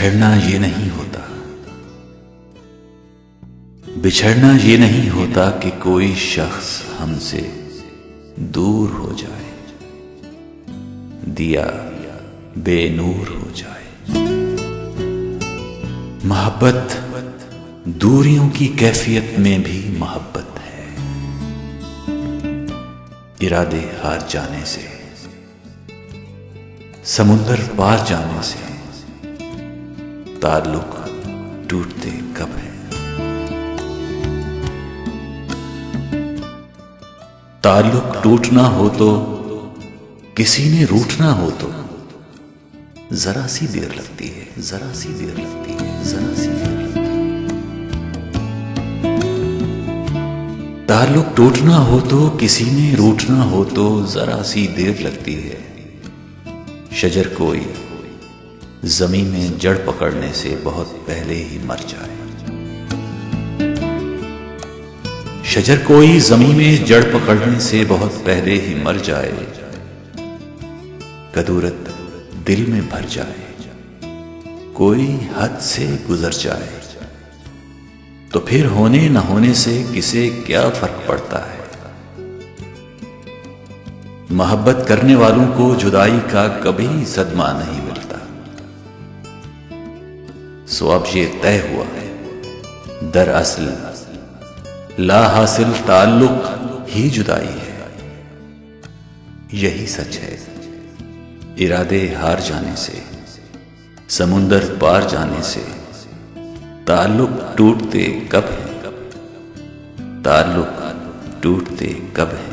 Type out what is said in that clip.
बिछड़ना ये नहीं होता, बिछड़ना ये नहीं होता कि कोई शख्स हमसे दूर हो जाए, दिया बेनूर हो जाए। मोहब्बत दूरियों की कैफियत में भी मोहब्बत है। इरादे हार जाने से, समुंदर पार जाने से ताल्लुक टूटते कब है। ताल्लुक टूटना हो तो, किसी ने रूठना हो तो जरा सी देर लगती है, जरा सी देर लगती है, जरा सी देर लगती है। ताल्लुक टूटना हो तो, किसी ने रूठना हो तो जरा सी देर लगती है। शजर कोई जमीन में जड़ पकड़ने से बहुत पहले ही मर जाए। शजर कोई जमीन में जड़ पकड़ने से बहुत पहले ही मर जाए। कदूरत दिल में भर जाए, कोई हद से गुजर जाए, तो फिर होने न होने से किसे क्या फर्क पड़ता है। मोहब्बत करने वालों को जुदाई का कभी सदमा नहीं मिलता। सो अब ये तय हुआ है, दरअसल ला हासिल ताल्लुक ही जुदाई है। यही सच है। इरादे हार जाने से, समुंदर पार जाने से ताल्लुक टूटते कब है, ताल्लुक टूटते कब है।